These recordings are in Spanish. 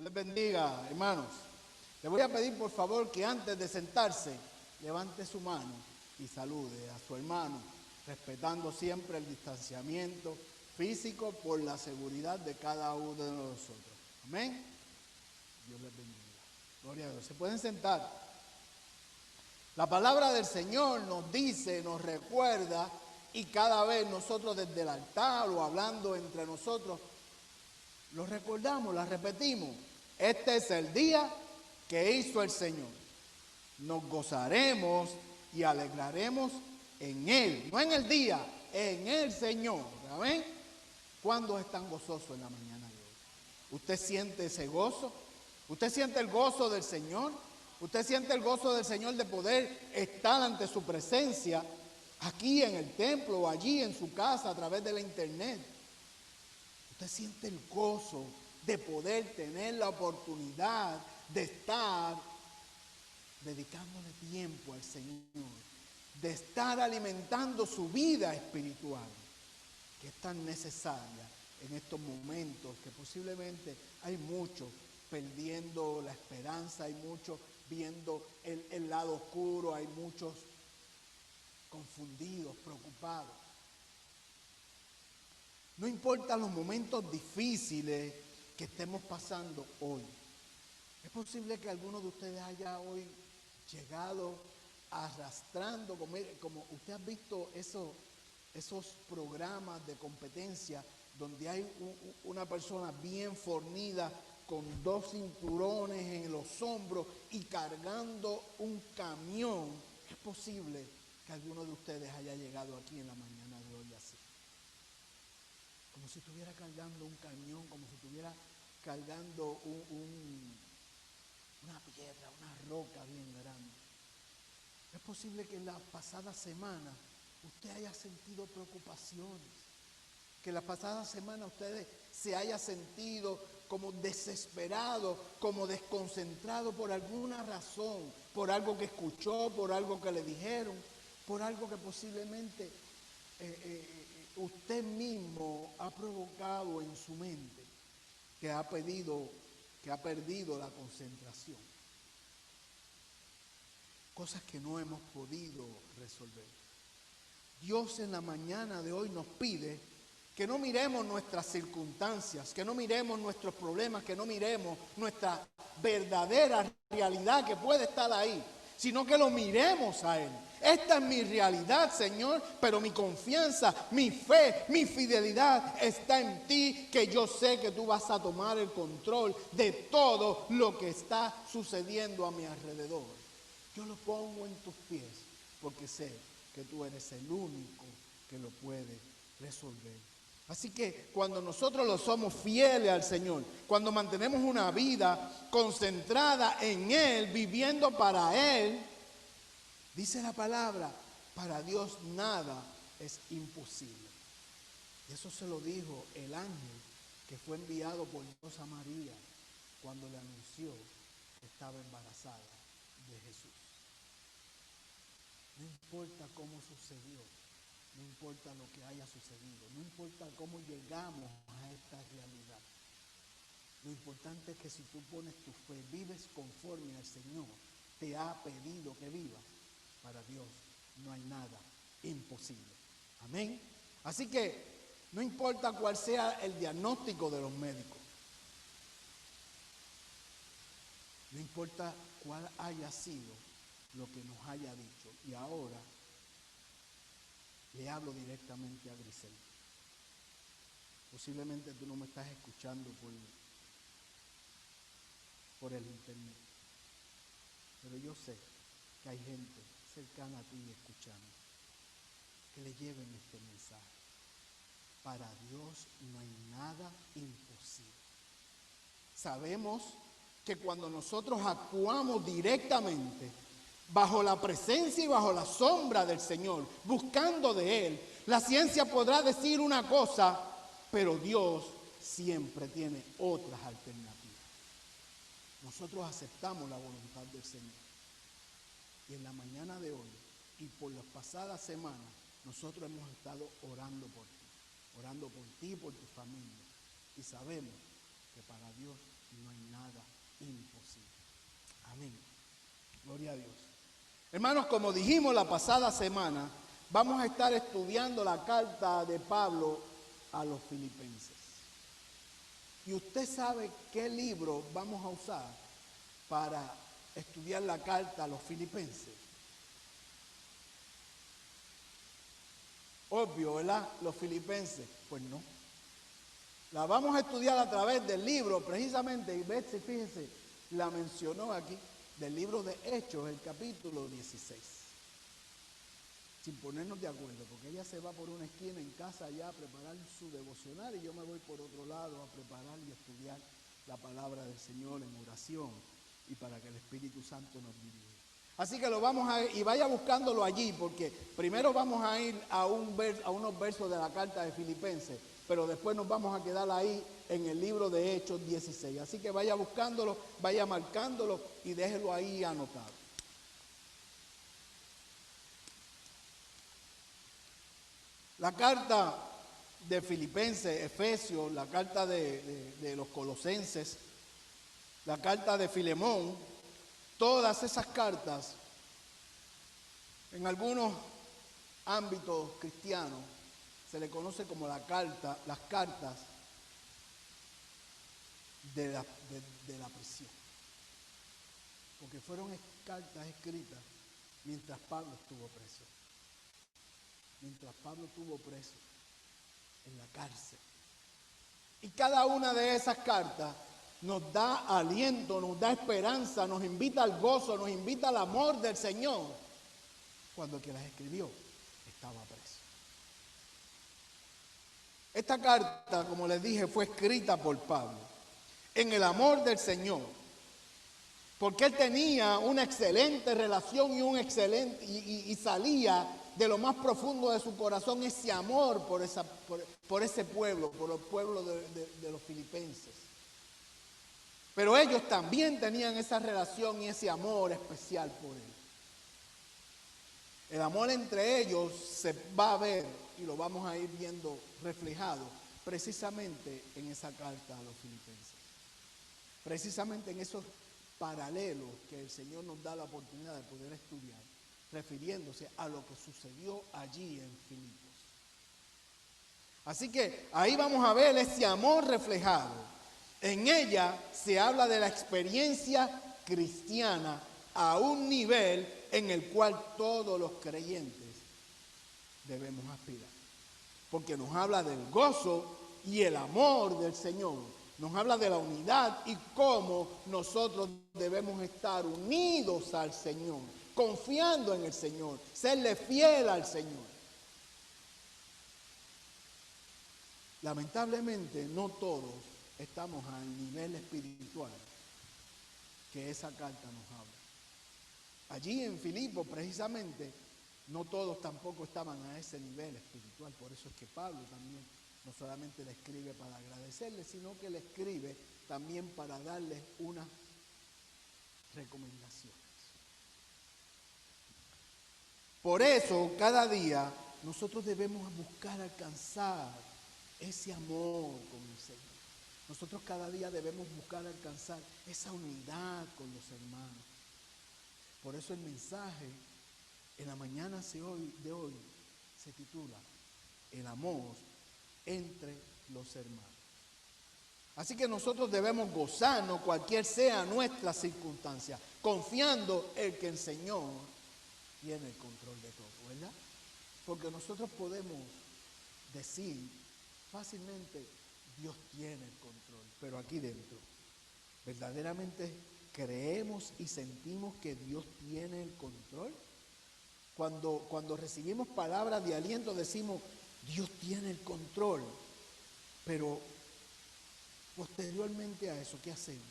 les bendiga, hermanos. Le voy a pedir por favor que antes de sentarse, levante su mano y salude a su hermano, respetando siempre el distanciamiento físico por la seguridad de cada uno de nosotros. Amén. Dios les bendiga. Gloria a Dios. Se pueden sentar. La palabra del Señor nos dice, nos recuerda, y cada vez nosotros desde el altar o hablando entre nosotros, lo recordamos, la repetimos. Este es el día que hizo el Señor. Nos gozaremos y alegraremos en Él. No en el día, en el Señor. ¿Amén? ¿Cuándo están gozosos en la mañana de hoy? ¿Usted siente ese gozo? ¿Usted siente el gozo del Señor? ¿Usted siente el gozo del Señor de poder estar ante su presencia aquí en el templo o allí en su casa a través de la internet? ¿Usted siente el gozo de poder tener la oportunidad de estar dedicándole tiempo al Señor, de estar alimentando su vida espiritual, que es tan necesaria en estos momentos, que posiblemente hay muchos perdiendo la esperanza, hay muchos viendo el lado oscuro, hay muchos confundidos, preocupados? No importa los momentos difíciles que estemos pasando hoy. Es posible que alguno de ustedes haya hoy llegado arrastrando, como usted ha visto esos programas de competencia donde hay una persona bien fornida con 2 cinturones en los hombros y cargando un camión. Es posible que alguno de ustedes haya llegado aquí en la mañana de hoy así. Como si estuviera cargando un camión, como si estuviera cargando una piedra, una roca bien grande. Es posible que en la pasada semana usted haya sentido preocupaciones, que la pasada semana usted se haya sentido como desesperado, como desconcentrado por alguna razón, por algo que escuchó, por algo que le dijeron, por algo que posiblemente usted mismo ha provocado en su mente, que ha perdido la concentración. Cosas que no hemos podido resolver. Dios en la mañana de hoy nos pide que no miremos nuestras circunstancias, que no miremos nuestros problemas, que no miremos nuestra verdadera realidad que puede estar ahí, sino que lo miremos a Él. Esta es mi realidad, Señor, pero mi confianza, mi fe, mi fidelidad está en ti, que yo sé que tú vas a tomar el control de todo lo que está sucediendo a mi alrededor. Yo lo pongo en tus pies, porque sé que tú eres el único que lo puede resolver. Así que cuando nosotros lo somos fieles al Señor, cuando mantenemos una vida concentrada en Él, viviendo para Él, dice la palabra, para Dios nada es imposible. Y eso se lo dijo el ángel que fue enviado por Dios a María cuando le anunció que estaba embarazada de Jesús. No importa cómo sucedió, no importa lo que haya sucedido, no importa cómo llegamos a esta realidad. Lo importante es que si tú pones tu fe, vives conforme al Señor te ha pedido que vivas, para Dios no hay nada imposible. Amén. Así que no importa cuál sea el diagnóstico de los médicos, no importa cuál haya sido lo que nos haya dicho. Y ahora le hablo directamente a Grisel. Posiblemente tú no me estás escuchando por el internet, pero yo sé que hay gente cercana a ti escuchando, que le lleven este mensaje. Para Dios no hay nada imposible. Sabemos que cuando nosotros actuamos directamente bajo la presencia y bajo la sombra del Señor, buscando de Él, la ciencia podrá decir una cosa, pero Dios siempre tiene otras alternativas. Nosotros aceptamos la voluntad del Señor. Y en la mañana de hoy y por las pasadas semanas, nosotros hemos estado orando por ti y por tu familia. Y sabemos que para Dios no hay nada imposible. Amén. Gloria a Dios. Hermanos, como dijimos la pasada semana, vamos a estar estudiando la carta de Pablo a los filipenses. Y usted sabe qué libro vamos a usar para estudiar la carta a los filipenses. Obvio, ¿verdad? Los filipenses. Pues no. La vamos a estudiar a través del libro, precisamente, y Betsy, fíjense, la mencionó aquí, del libro de Hechos, el capítulo 16. Sin ponernos de acuerdo, porque ella se va por una esquina en casa allá a preparar su devocional y yo me voy por otro lado a preparar y estudiar la palabra del Señor en oración y para que el Espíritu Santo nos dirija. Así que lo vamos a ir, y vaya buscándolo allí, porque primero vamos a ir a unos versos de la carta de Filipenses, pero después nos vamos a quedar ahí en el libro de Hechos 16. Así que vaya buscándolo, vaya marcándolo y déjelo ahí anotado. La carta de Filipenses, Efesios, la carta de los Colosenses, la carta de Filemón, todas esas cartas, en algunos ámbitos cristianos, se le conoce como las cartas de la prisión. Porque fueron cartas escritas mientras Pablo estuvo preso. Mientras Pablo estuvo preso en la cárcel. Y cada una de esas cartas nos da aliento, nos da esperanza, nos invita al gozo, nos invita al amor del Señor. Cuando el que las escribió estaba preso. Esta carta, como les dije, fue escrita por Pablo en el amor del Señor, porque él tenía una excelente relación y salía de lo más profundo de su corazón ese amor por ese pueblo, por el pueblo de los filipenses. Pero ellos también tenían esa relación y ese amor especial por él. El amor entre ellos se va a ver y lo vamos a ir viendo reflejado precisamente en esa carta a los filipenses. Precisamente en esos paralelos que el Señor nos da la oportunidad de poder estudiar, refiriéndose a lo que sucedió allí en Filipos. Así que ahí vamos a ver ese amor reflejado. En ella se habla de la experiencia cristiana a un nivel en el cual todos los creyentes debemos aspirar. Porque nos habla del gozo y el amor del Señor. Nos habla de la unidad y cómo nosotros debemos estar unidos al Señor, confiando en el Señor, serle fiel al Señor. Lamentablemente no todos estamos al nivel espiritual que esa carta nos habla. Allí en Filipos, precisamente, no todos tampoco estaban a ese nivel espiritual. Por eso es que Pablo también no solamente le escribe para agradecerle, sino que le escribe también para darles unas recomendaciones. Por eso, cada día, nosotros debemos buscar alcanzar ese amor con el Señor. Nosotros cada día debemos buscar alcanzar esa unidad con los hermanos. Por eso el mensaje en la mañana de hoy se titula El amor entre los hermanos. Así que nosotros debemos gozarnos cualquier sea nuestra circunstancia, confiando en que el Señor tiene el control de todo, ¿verdad? Porque nosotros podemos decir fácilmente, Dios tiene el control, pero aquí dentro, ¿verdaderamente creemos y sentimos que Dios tiene el control? Cuando recibimos palabras de aliento decimos, Dios tiene el control, pero posteriormente a eso, ¿qué hacemos?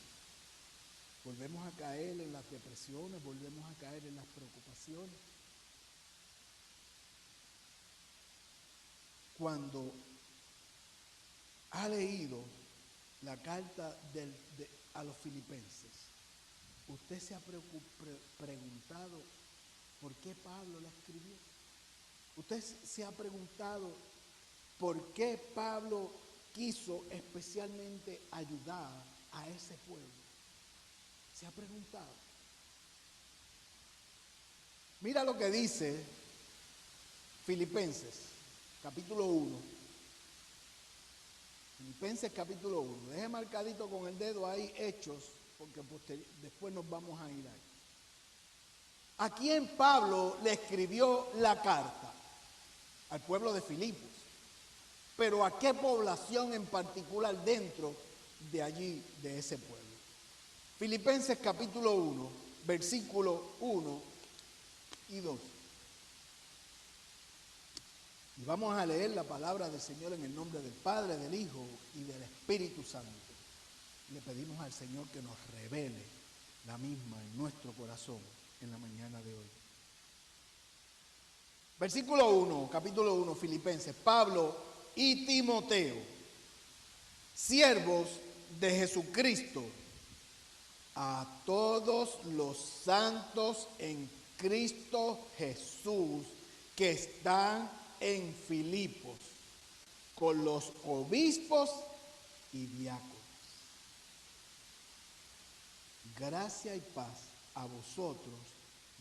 Volvemos a caer en las depresiones, volvemos a caer en las preocupaciones. Cuando ha leído la carta a los filipenses, ¿usted se ha preguntado por qué Pablo la escribió? ¿Usted se ha preguntado por qué Pablo quiso especialmente ayudar a ese pueblo? ¿Se ha preguntado? Mira lo que dice Filipenses, capítulo 1. Filipenses, capítulo 1. Deje marcadito con el dedo ahí Hechos, porque después nos vamos a ir ahí. ¿A quién Pablo le escribió la carta? Al pueblo de Filipos. Pero ¿a qué población en particular dentro de allí, de ese pueblo? Filipenses capítulo 1, versículo 1 y 2. Y vamos a leer la palabra del Señor en el nombre del Padre, del Hijo y del Espíritu Santo. Le pedimos al Señor que nos revele la misma en nuestro corazón en la mañana de hoy. Versículo 1, capítulo 1, Filipenses. Pablo y Timoteo, siervos de Jesucristo, a todos los santos en Cristo Jesús que están en Filipos, con los obispos y diáconos. Gracia y paz a vosotros,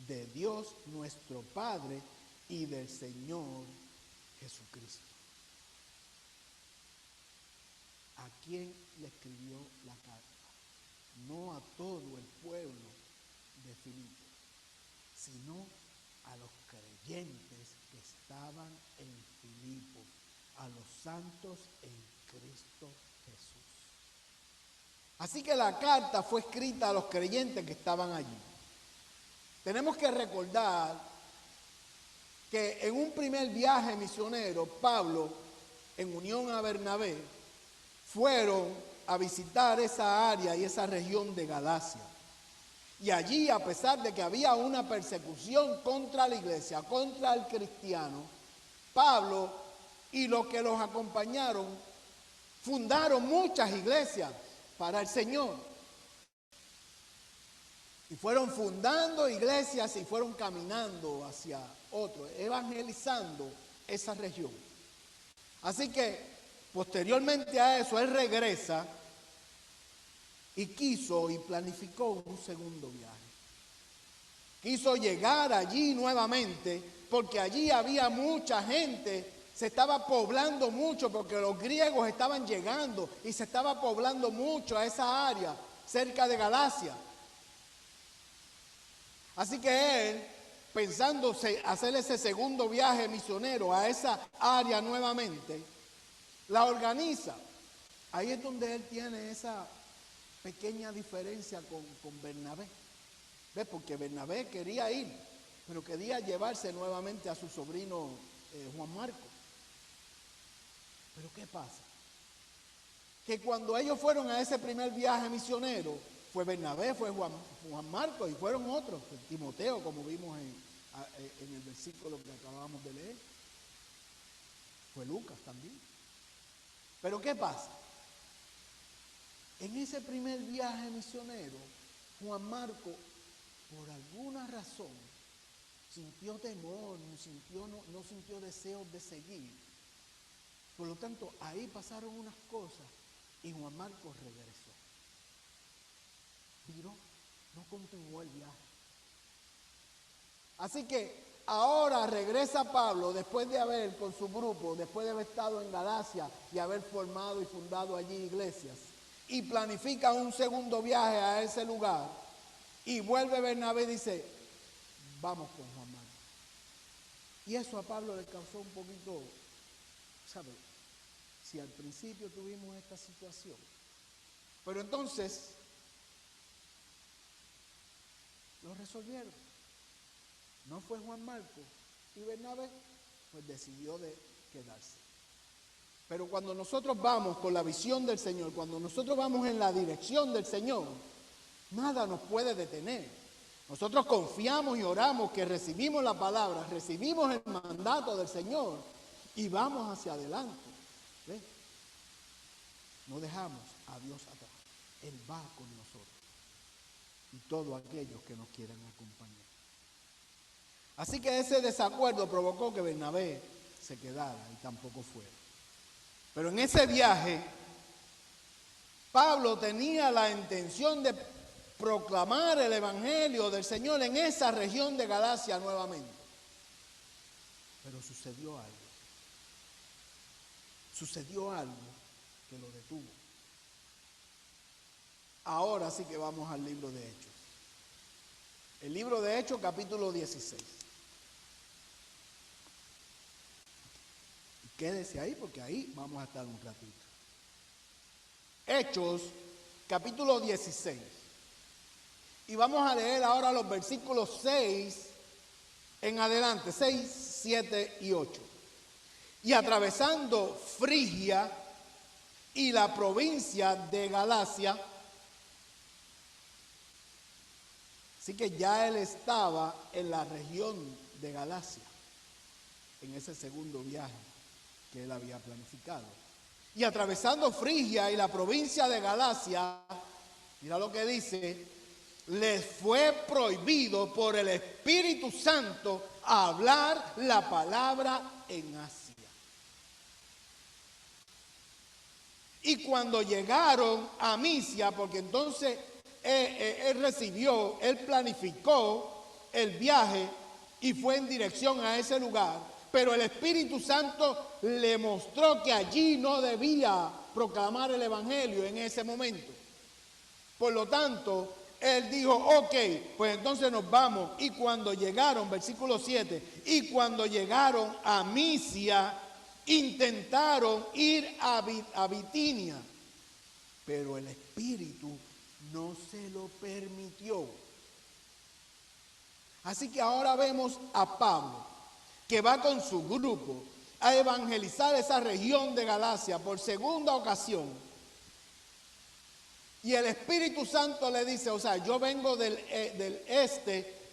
de Dios nuestro Padre y del Señor Jesucristo. ¿A quién le escribió la carta? No a todo el pueblo de Filipos, sino a los creyentes que estaban en Filipos, a los santos en Cristo Jesús. Así que la carta fue escrita a los creyentes que estaban allí. Tenemos que recordar que en un primer viaje misionero, Pablo, en unión a Bernabé, fueron a visitar esa área y esa región de Galacia. Y allí, a pesar de que había una persecución contra la iglesia, contra el cristiano, Pablo y los que los acompañaron fundaron muchas iglesias para el Señor. Y fueron fundando iglesias y fueron caminando hacia otro, evangelizando esa región. Así que, posteriormente a eso, él regresa y quiso y planificó un segundo viaje. Quiso llegar allí nuevamente porque allí había mucha gente, se estaba poblando mucho porque los griegos estaban llegando y se estaba poblando mucho a esa área cerca de Galacia. Así que él, pensando hacer ese segundo viaje misionero a esa área nuevamente, la organiza. Ahí es donde él tiene esa pequeña diferencia con Bernabé. ¿Ves? Porque Bernabé quería ir, pero quería llevarse nuevamente a su sobrino Juan Marcos. Pero ¿qué pasa? Que cuando ellos fueron a ese primer viaje misionero, fue Bernabé, fue Juan Marcos y fueron otros, Timoteo, como vimos en el versículo que acabamos de leer. Fue Lucas también. Pero ¿qué pasa? En ese primer viaje misionero, Juan Marcos, por alguna razón, sintió temor, no sintió deseos de seguir. Por lo tanto, ahí pasaron unas cosas y Juan Marcos regresó. Viró, no continuó el viaje. Así que ahora regresa Pablo después de haber, con su grupo, después de haber estado en Galacia y haber formado y fundado allí iglesias, y planifica un segundo viaje a ese lugar, y vuelve Bernabé y dice, vamos con Juan Marcos. Y eso a Pablo le causó un poquito, ¿sabe? Si al principio tuvimos esta situación. Pero entonces, lo resolvieron. No fue Juan Marcos y Bernabé, pues decidió de quedarse. Pero cuando nosotros vamos con la visión del Señor, cuando nosotros vamos en la dirección del Señor, nada nos puede detener. Nosotros confiamos y oramos que recibimos la palabra, recibimos el mandato del Señor y vamos hacia adelante. ¿Ves? No dejamos a Dios atrás. Él va con nosotros y todos aquellos que nos quieran acompañar. Así que ese desacuerdo provocó que Bernabé se quedara y tampoco fuera. Pero en ese viaje, Pablo tenía la intención de proclamar el evangelio del Señor en esa región de Galacia nuevamente. Pero sucedió algo. Sucedió algo que lo detuvo. Ahora sí que vamos al libro de Hechos. El libro de Hechos, capítulo 16. Quédese ahí porque ahí vamos a estar un ratito. Hechos, capítulo 16. Y vamos a leer ahora los versículos 6 en adelante, 6, 7 y 8. Y atravesando Frigia y la provincia de Galacia, así que ya él estaba en la región de Galacia, en ese segundo viaje que él había planificado. Y atravesando Frigia y la provincia de Galacia, mira lo que dice, les fue prohibido por el Espíritu Santo hablar la palabra en Asia. Y cuando llegaron a Misia, porque entonces él planificó el viaje y fue en dirección a ese lugar, pero el Espíritu Santo le mostró que allí no debía proclamar el evangelio en ese momento. Por lo tanto, él dijo, ok, pues entonces nos vamos. Y cuando llegaron, versículo 7, y cuando llegaron a Misia, intentaron ir a Bitinia, pero el Espíritu no se lo permitió. Así que ahora vemos a Pablo, que va con su grupo a evangelizar esa región de Galacia por segunda ocasión. Y el Espíritu Santo le dice, o sea, yo vengo del este,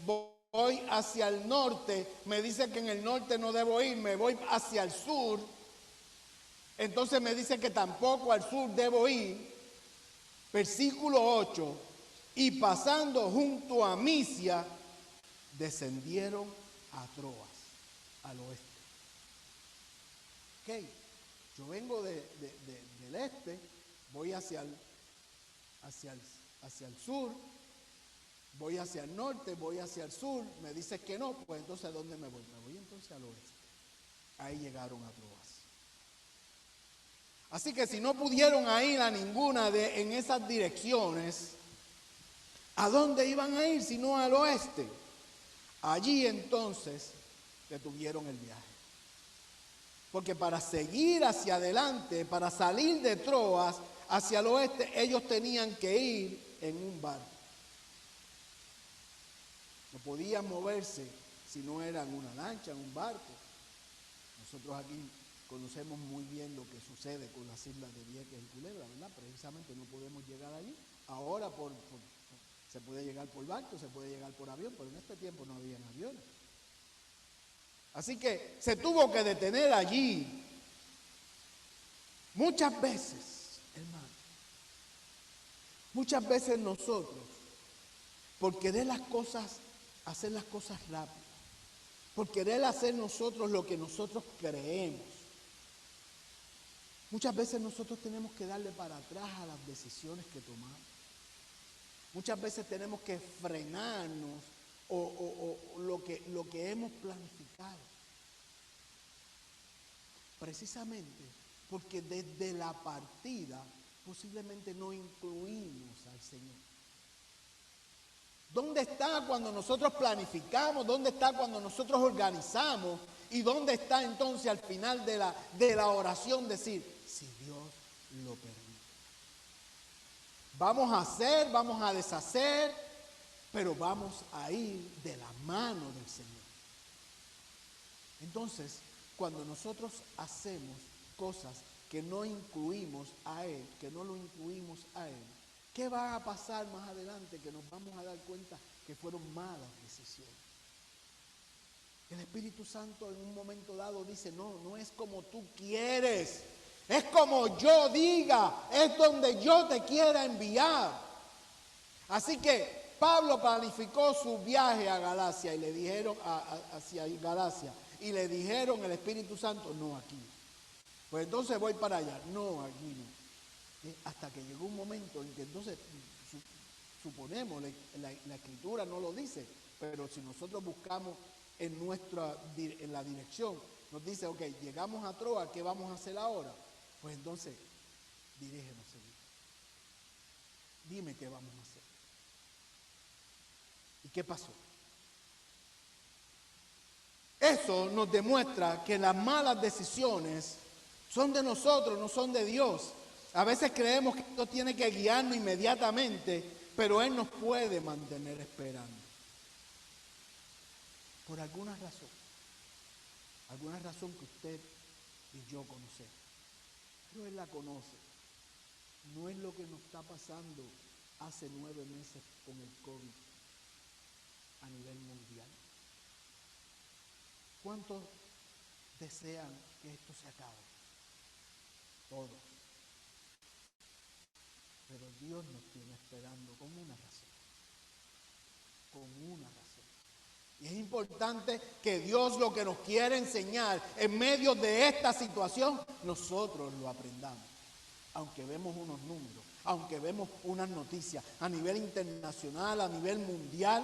voy hacia el norte, me dice que en el norte no debo ir, me voy hacia el sur, entonces me dice que tampoco al sur debo ir. Versículo 8, y pasando junto a Misia, descendieron a Troas, al oeste. Ok, yo vengo del este, voy hacia el sur, voy hacia el norte, voy hacia el sur, me dices que no, pues entonces ¿a dónde me voy? Me voy entonces al oeste. Ahí llegaron a Troas. Así que si no pudieron ir a ninguna en esas direcciones, ¿a dónde iban a ir si no al oeste? Allí entonces detuvieron el viaje. Porque para seguir hacia adelante, para salir de Troas hacia el oeste, ellos tenían que ir en un barco. No podían moverse si no era en una lancha, en un barco. Nosotros aquí conocemos muy bien lo que sucede con las islas de Vieques y Culebra, ¿verdad? Precisamente no podemos llegar allí. Ahora se puede llegar por barco, se puede llegar por avión, pero en este tiempo no había aviones. Así que se tuvo que detener allí. Muchas veces, hermano, muchas veces nosotros, por querer hacer las cosas rápido, por querer hacer nosotros lo que nosotros creemos, muchas veces nosotros tenemos que darle para atrás a las decisiones que tomamos. Muchas veces tenemos que frenarnos o lo que hemos planificado. Precisamente porque desde la partida posiblemente no incluimos al Señor. ¿Dónde está cuando nosotros planificamos? ¿Dónde está cuando nosotros organizamos? ¿Y dónde está entonces al final de la oración decir, si Dios lo permite? Vamos a hacer, vamos a deshacer, pero vamos a ir de la mano del Señor. Entonces, cuando nosotros hacemos cosas que no incluimos a Él, que no lo incluimos a Él, ¿qué va a pasar más adelante? Que nos vamos a dar cuenta que fueron malas decisiones. El Espíritu Santo en un momento dado dice, no es como tú quieres. Es como yo diga, es donde yo te quiera enviar. Así que Pablo planificó su viaje a Galacia y le dijeron hacia Galacia y le dijeron el Espíritu Santo, no aquí. Pues entonces voy para allá, no aquí no. Hasta que llegó un momento en que entonces, suponemos, la Escritura no lo dice, pero si nosotros buscamos en la dirección, nos dice, ok, llegamos a Troa, ¿qué vamos a hacer ahora? Pues entonces, dirígenos, Señor. Dime qué vamos a hacer. ¿Y qué pasó? Eso nos demuestra que las malas decisiones son de nosotros, no son de Dios. A veces creemos que Dios tiene que guiarnos inmediatamente, pero Él nos puede mantener esperando. Por alguna razón que usted y yo conocemos. Pero Él la conoce. No es lo que nos está pasando hace 9 meses con el COVID a nivel mundial. ¿Cuántos desean que esto se acabe? Todos. Pero Dios nos tiene esperando con una razón. Con una razón. Y es importante que Dios lo que nos quiere enseñar en medio de esta situación, nosotros lo aprendamos. Aunque vemos unos números, aunque vemos unas noticias a nivel internacional, a nivel mundial,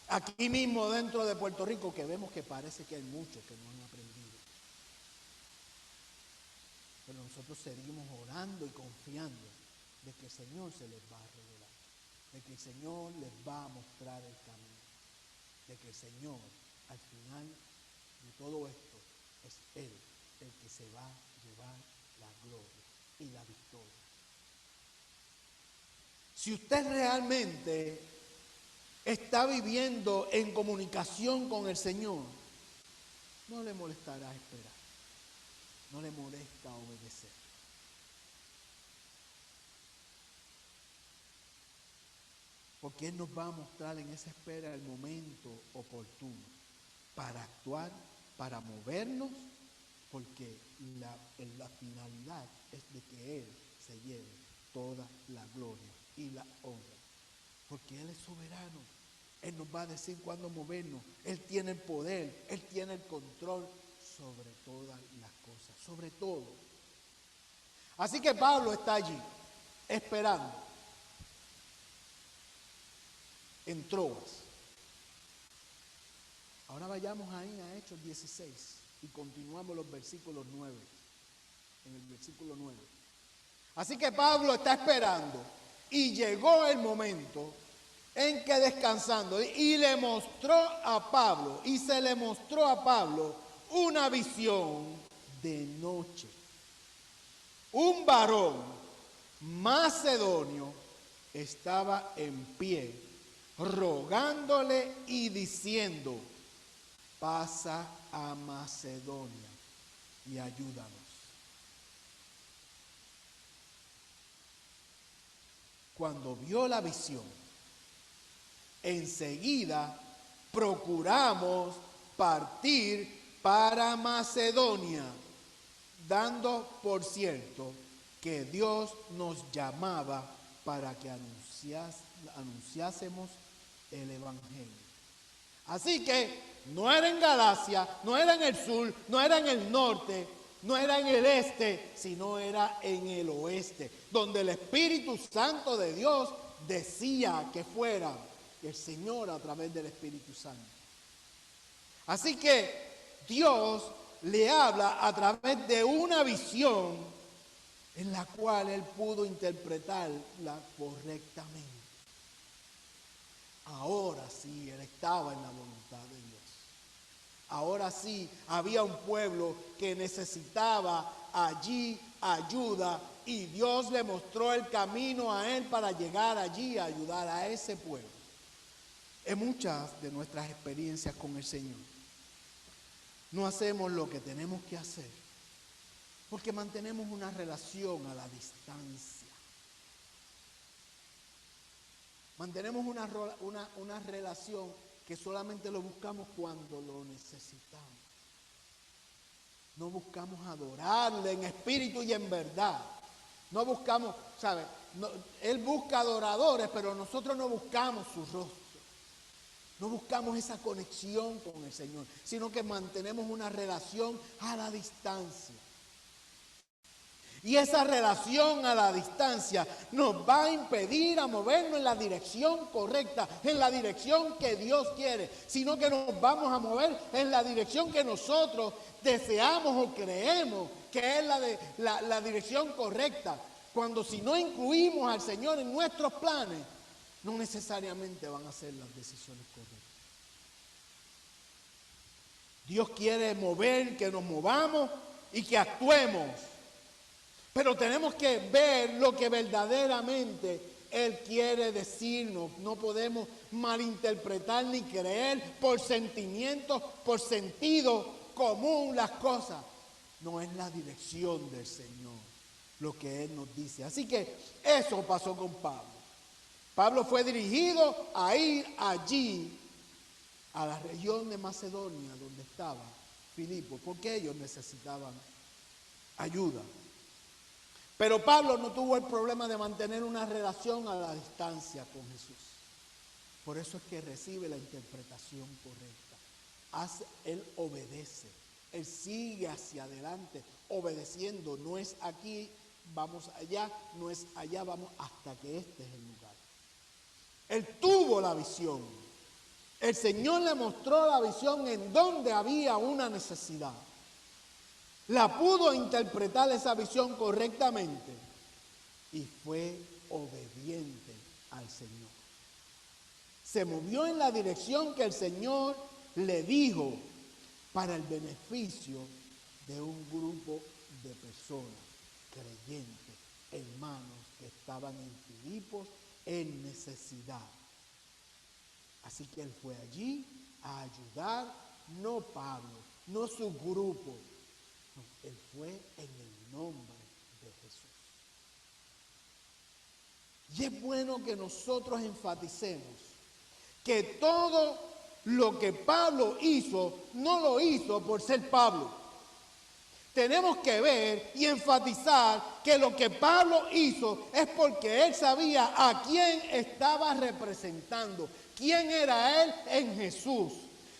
aquí mismo dentro de Puerto Rico, que vemos que parece que hay muchos que no han aprendido. Pero nosotros seguimos orando y confiando de que el Señor se les va a revelar, de que el Señor les va a mostrar el camino, de que el Señor, al final de todo esto, es Él el que se va a llevar la gloria y la victoria. Si usted realmente está viviendo en comunicación con el Señor, no le molestará esperar, no le molesta obedecer. Porque Él nos va a mostrar en esa espera el momento oportuno para actuar, para movernos, porque la finalidad es de que Él se lleve toda la gloria y la honra. Porque Él es soberano. Él nos va a decir cuándo movernos. Él tiene el poder, Él tiene el control sobre todas las cosas, sobre todo. Así que Pablo está allí, esperando, en Troas. Ahora vayamos ahí a Hechos 16 y continuamos los versículos 9. En el versículo 9. Así que Pablo está esperando y llegó el momento en que descansando y le mostró a Pablo y se le mostró a Pablo una visión de noche. Un varón macedonio estaba en pie rogándole y diciendo: pasa a Macedonia y ayúdanos. Cuando vio la visión, enseguida procuramos partir para Macedonia, dando por cierto que Dios nos llamaba para que anunciásemos el Evangelio. Así que no era en Galacia, no era en el sur, no era en el norte, no era en el este, sino era en el oeste, donde el Espíritu Santo de Dios decía que fuera el Señor a través del Espíritu Santo. Así que Dios le habla a través de una visión en la cual él pudo interpretarla correctamente. Ahora sí, él estaba en la voluntad de Dios. Ahora sí, había un pueblo que necesitaba allí ayuda y Dios le mostró el camino a él para llegar allí a ayudar a ese pueblo. En muchas de nuestras experiencias con el Señor, no hacemos lo que tenemos que hacer porque mantenemos una relación a la distancia. Mantenemos una relación que solamente lo buscamos cuando lo necesitamos. No buscamos adorarle en espíritu y en verdad. No buscamos, ¿sabe? No, él busca adoradores, pero nosotros no buscamos su rostro. No buscamos esa conexión con el Señor, sino que mantenemos una relación a la distancia. Y esa relación a la distancia nos va a impedir a movernos en la dirección correcta, en la dirección que Dios quiere, sino que nos vamos a mover en la dirección que nosotros deseamos o creemos que es la dirección correcta. Cuando si no incluimos al Señor en nuestros planes, no necesariamente van a ser las decisiones correctas. Dios quiere mover, que nos movamos y que actuemos. Pero tenemos que ver lo que verdaderamente Él quiere decirnos. No podemos malinterpretar ni creer por sentimientos, por sentido común las cosas. No es la dirección del Señor lo que Él nos dice. Así que eso pasó con Pablo. Pablo fue dirigido a ir allí, a la región de Macedonia, donde estaba Filipo, porque ellos necesitaban ayuda. Pero Pablo no tuvo el problema de mantener una relación a la distancia con Jesús. Por eso es que recibe la interpretación correcta. Él obedece, él sigue hacia adelante, obedeciendo. No es aquí, vamos allá, no es allá, vamos hasta que este es el lugar. Él tuvo la visión. El Señor le mostró la visión en donde había una necesidad. La pudo interpretar esa visión correctamente y fue obediente al Señor. Se movió en la dirección que el Señor le dijo para el beneficio de un grupo de personas creyentes, hermanos que estaban en Filipos en necesidad. Así que él fue allí a ayudar, no Pablo, no su grupo. No, él fue en el nombre de Jesús. Y es bueno que nosotros enfaticemos que todo lo que Pablo hizo, no lo hizo por ser Pablo. Tenemos que ver y enfatizar que lo que Pablo hizo es porque él sabía a quién estaba representando, quién era él en Jesús.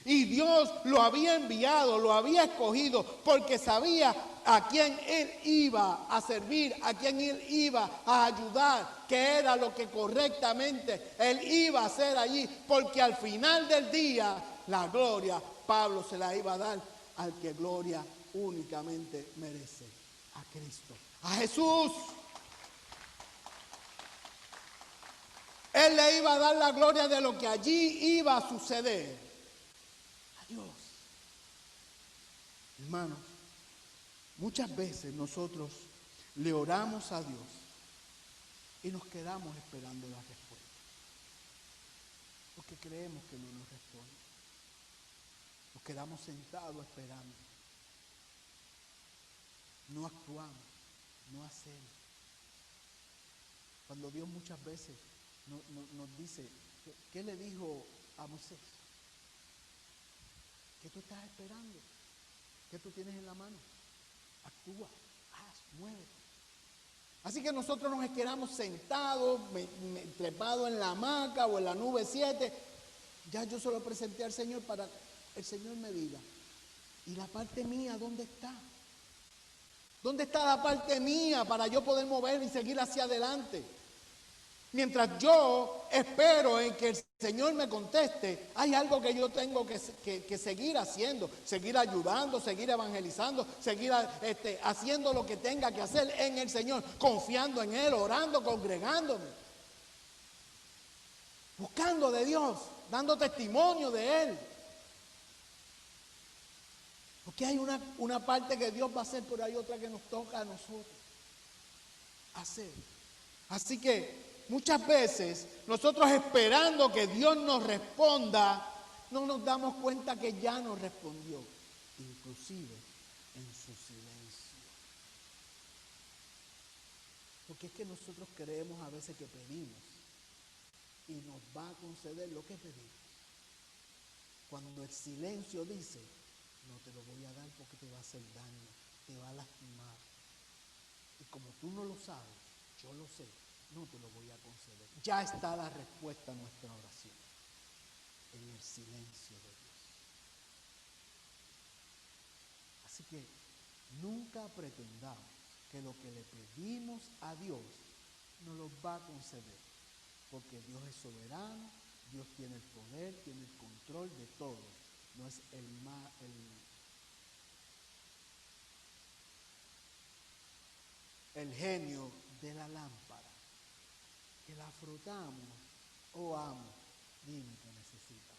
Y Dios lo había enviado, lo había escogido, porque sabía a quién él iba a servir, a quién él iba a ayudar, que era lo que correctamente él iba a hacer allí, porque al final del día la gloria Pablo se la iba a dar al que gloria únicamente merece, a Cristo, a Jesús. Él le iba a dar la gloria de lo que allí iba a suceder. Dios. Hermanos, muchas veces nosotros le oramos a Dios y nos quedamos esperando la respuesta, porque creemos que no nos responde. Nos quedamos sentados esperando. No actuamos, no hacemos. Cuando Dios muchas veces nos dice, ¿qué le dijo a Moisés? ¿Qué tú estás esperando? ¿Qué tú tienes en la mano? Actúa, haz, muévete. Así que nosotros nos quedamos sentados, trepados en la hamaca o en la nube 7. Ya yo se lo presenté al Señor para que el Señor me diga. ¿Y la parte mía dónde está? ¿Dónde está la parte mía para yo poder mover y seguir hacia adelante? Mientras yo espero en que el Señor me conteste, hay algo que yo tengo que seguir haciendo, seguir ayudando, seguir evangelizando, seguir haciendo lo que tenga que hacer en el Señor, confiando en Él, orando, congregándome, buscando de Dios, dando testimonio de Él. Porque hay una parte que Dios va a hacer, pero hay otra que nos toca a nosotros hacer. Así que muchas veces nosotros esperando que Dios nos responda, no nos damos cuenta que ya nos respondió, inclusive en su silencio. Porque es que nosotros creemos a veces que pedimos y nos va a conceder lo que pedimos. Cuando el silencio dice, no te lo voy a dar porque te va a hacer daño, te va a lastimar. Y como tú no lo sabes, yo lo sé. No te lo voy a conceder. Ya está la respuesta a nuestra oración. En el silencio de Dios. Así que nunca pretendamos que lo que le pedimos a Dios nos lo va a conceder, porque Dios es soberano, Dios tiene el poder, tiene el control de todo. No es el genio de la lámpara, que la frotamos. Oh, amo, dime que necesitas.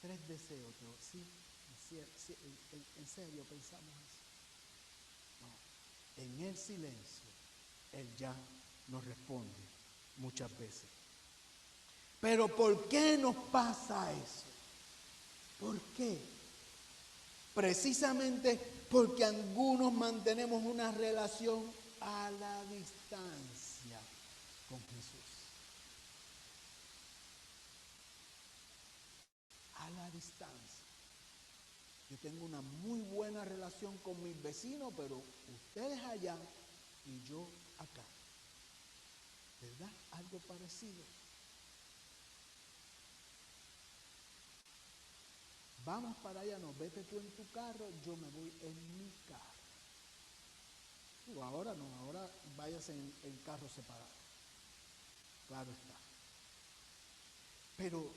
3 deseos, sí, en serio pensamos eso. No, en el silencio, Él ya nos responde muchas veces. Pero ¿por qué nos pasa eso? ¿Por qué? Precisamente porque algunos mantenemos una relación a la distancia con Jesús. A la distancia. Yo tengo una muy buena relación con mis vecinos, pero ustedes allá y yo acá. ¿Verdad? Algo parecido. Vamos para allá, no, vete tú en tu carro, yo me voy en mi carro. Digo, ahora no, ahora váyase en carro separado. Claro está. Pero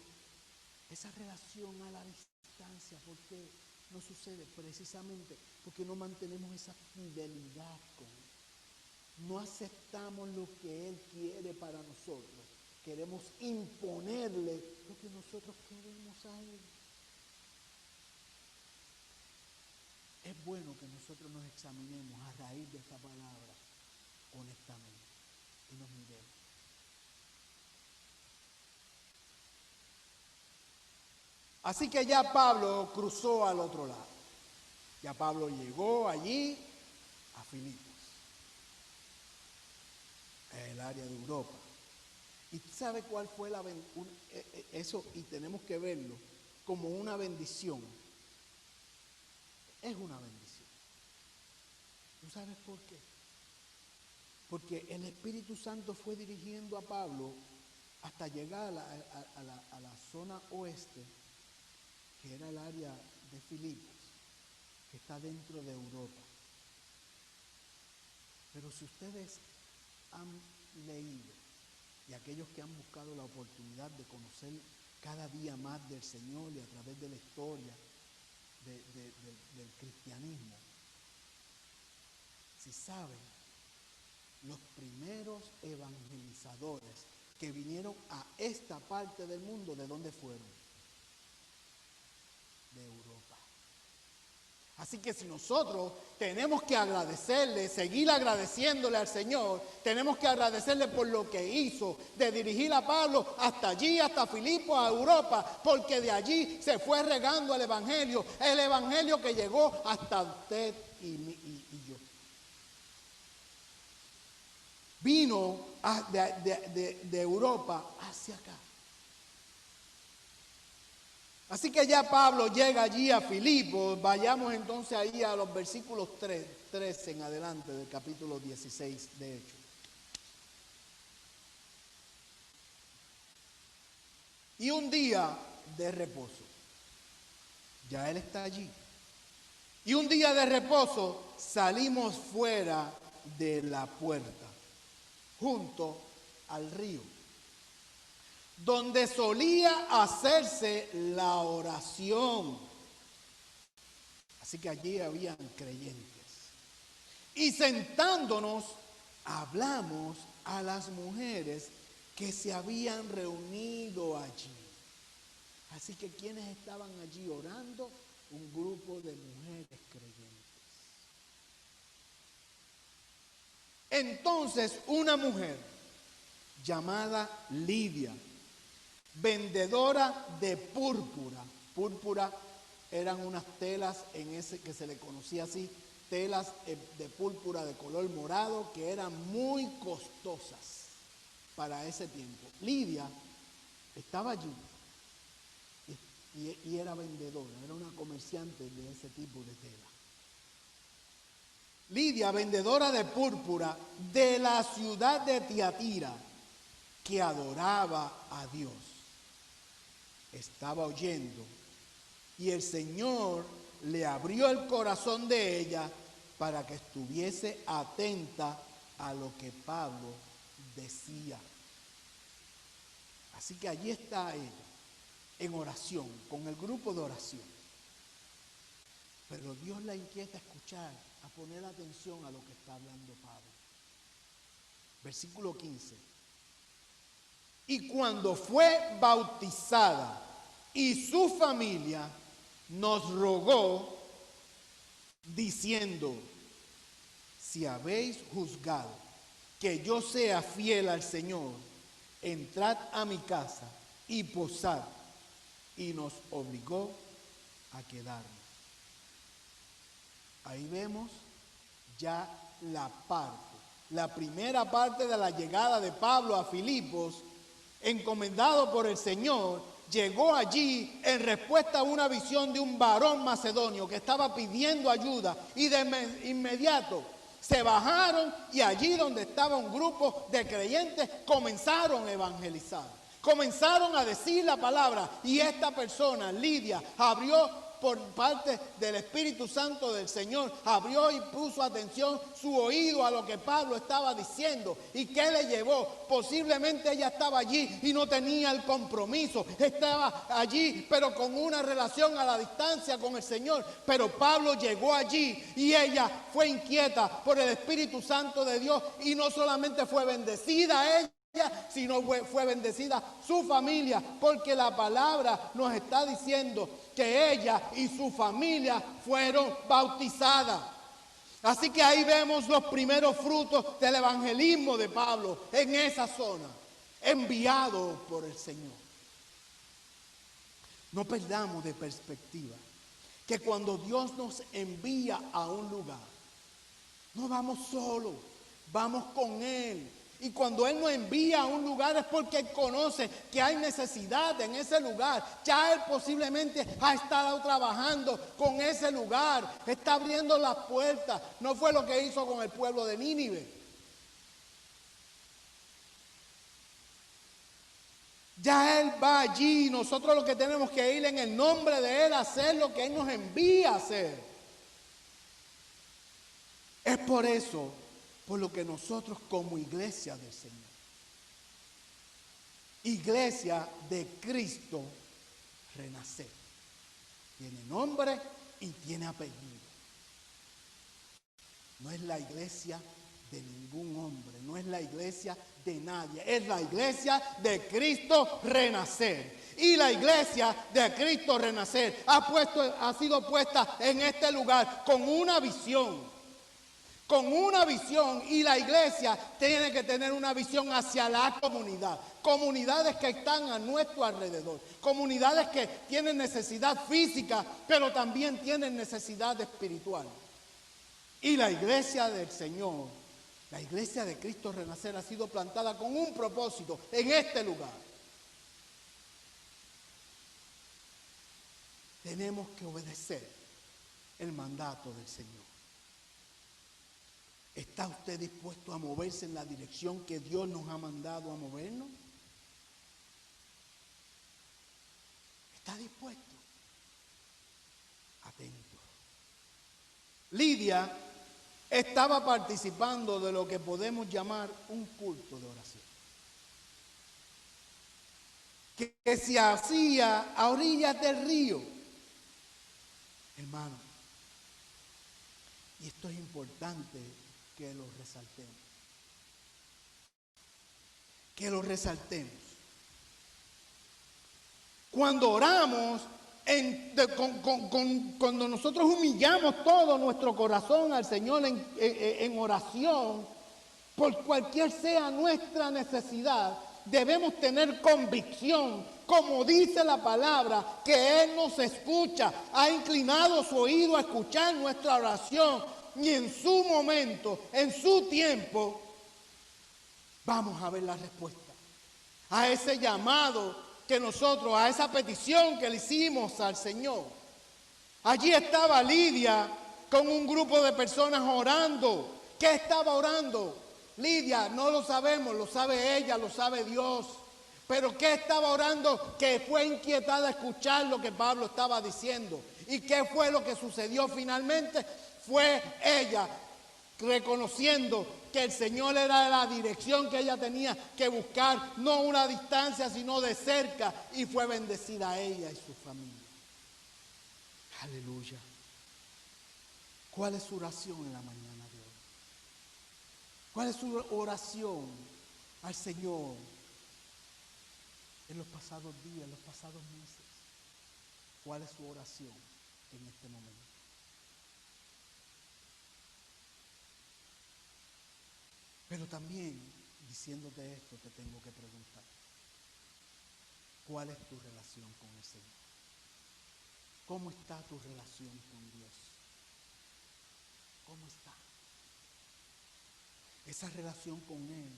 esa relación a la distancia, ¿por qué no sucede? Precisamente porque no mantenemos esa fidelidad con Él. No aceptamos lo que Él quiere para nosotros. Queremos imponerle lo que nosotros queremos a Él. Es bueno que nosotros nos examinemos a raíz de esta palabra honestamente y nos miremos. Así que ya Pablo cruzó al otro lado. Ya Pablo llegó allí a Filipos, el área de Europa. ¿Y sabe cuál fue eso? Y tenemos que verlo como una bendición. Es una bendición. ¿Tú sabes por qué? Porque el Espíritu Santo fue dirigiendo a Pablo hasta llegar a la zona oeste, que era el área de Filipos, que está dentro de Europa. Pero si ustedes han leído, y aquellos que han buscado la oportunidad de conocer cada día más del Señor y a través de la historia del cristianismo, si saben, los primeros evangelizadores que vinieron a esta parte del mundo, ¿de dónde fueron? De Europa. Así que si nosotros tenemos que agradecerle, seguir agradeciéndole al Señor, tenemos que agradecerle por lo que hizo, de dirigir a Pablo hasta allí, hasta Filipos, a Europa, porque de allí se fue regando el Evangelio que llegó hasta usted y yo. Vino de Europa hacia acá. Así que ya Pablo llega allí a Filipos. Vayamos entonces ahí a los versículos 13 en adelante del capítulo 16 de Hechos. Y un día de reposo. Ya él está allí. Y un día de reposo salimos fuera de la puerta, junto al río, donde solía hacerse la oración. Así que allí habían creyentes. Y sentándonos, hablamos a las mujeres que se habían reunido allí. Así que ¿quiénes estaban allí orando? Un grupo de mujeres creyentes. Entonces una mujer llamada Lidia, vendedora de púrpura. Púrpura eran unas telas que se le conocía así, telas de púrpura de color morado que eran muy costosas para ese tiempo. Lidia estaba allí y era vendedora, era una comerciante de ese tipo de tela. Lidia, vendedora de púrpura de la ciudad de Tiatira, que adoraba a Dios, estaba oyendo, y el Señor le abrió el corazón de ella para que estuviese atenta a lo que Pablo decía. Así que allí está ella, en oración, con el grupo de oración. Pero Dios la inquieta a escuchar, a poner atención a lo que está hablando Pablo. Versículo 15. Y cuando fue bautizada y su familia nos rogó, diciendo: si habéis juzgado que yo sea fiel al Señor, entrad a mi casa y posad. Y nos obligó a quedarnos. Ahí vemos ya la primera parte de la llegada de Pablo a Filipos, encomendado por el Señor. Llegó allí en respuesta a una visión de un varón macedonio que estaba pidiendo ayuda, y de inmediato se bajaron, y allí donde estaba un grupo de creyentes comenzaron a evangelizar, comenzaron a decir la palabra. Y esta persona, Lidia, abrió por parte del Espíritu Santo del Señor, abrió y puso atención, su oído a lo que Pablo estaba diciendo. ¿Y qué le llevó? Posiblemente ella estaba allí y no tenía el compromiso, estaba allí pero con una relación a la distancia con el Señor. Pero Pablo llegó allí y ella fue inquieta por el Espíritu Santo de Dios, y no solamente fue bendecida ella, sino fue bendecida su familia, porque la palabra nos está diciendo que ella y su familia fueron bautizadas. Así que ahí vemos los primeros frutos del evangelismo de Pablo en esa zona, enviado por el Señor. No perdamos de perspectiva que cuando Dios nos envía a un lugar, no vamos solos, vamos con Él. Y cuando Él nos envía a un lugar es porque Él conoce que hay necesidad en ese lugar. Ya Él posiblemente ha estado trabajando con ese lugar, está abriendo las puertas. No fue lo que hizo con el pueblo de Nínive. Ya Él va allí, y nosotros lo que tenemos que ir en el nombre de Él a hacer lo que Él nos envía a hacer. Es por eso por lo que nosotros como iglesia del Señor, iglesia de Cristo Renacer, tiene nombre y tiene apellido. No es la iglesia de ningún hombre, no es la iglesia de nadie, es la iglesia de Cristo Renacer. Y la iglesia de Cristo Renacer ha sido puesta en este lugar con una visión. Con una visión, y la iglesia tiene que tener una visión hacia la comunidad. Comunidades que están a nuestro alrededor. Comunidades que tienen necesidad física, pero también tienen necesidad espiritual. Y la iglesia del Señor, la iglesia de Cristo Renacer, ha sido plantada con un propósito en este lugar. Tenemos que obedecer el mandato del Señor. ¿Está usted dispuesto a moverse en la dirección que Dios nos ha mandado a movernos? ¿Está dispuesto? Atento. Lidia estaba participando de lo que podemos llamar un culto de oración, que se hacía a orillas del río. Hermano, y esto es importante que lo resaltemos. Que lo resaltemos. Cuando oramos, cuando nosotros humillamos todo nuestro corazón al Señor en oración, por cualquier sea nuestra necesidad, debemos tener convicción, como dice la palabra, que Él nos escucha, ha inclinado su oído a escuchar nuestra oración. Y en su momento, en su tiempo, vamos a ver la respuesta a ese llamado que nosotros, a esa petición que le hicimos al Señor. Allí estaba Lidia con un grupo de personas orando. ¿Qué estaba orando? Lidia, no lo sabemos, lo sabe ella, lo sabe Dios. Pero ¿qué estaba orando? Que fue inquietada a escuchar lo que Pablo estaba diciendo. ¿Y qué fue lo que sucedió finalmente? fue ella reconociendo que el Señor era la dirección que ella tenía que buscar, no una distancia, sino de cerca, y fue bendecida ella y su familia. Aleluya. ¿Cuál es su oración en la mañana de hoy? ¿Cuál es su oración al Señor en los pasados días, en los pasados meses? ¿Cuál es su oración en este momento? Pero también, diciéndote esto, te tengo que preguntar, ¿cuál es tu relación con el Señor? ¿Cómo está tu relación con Dios? ¿Cómo está? Esa relación con Él,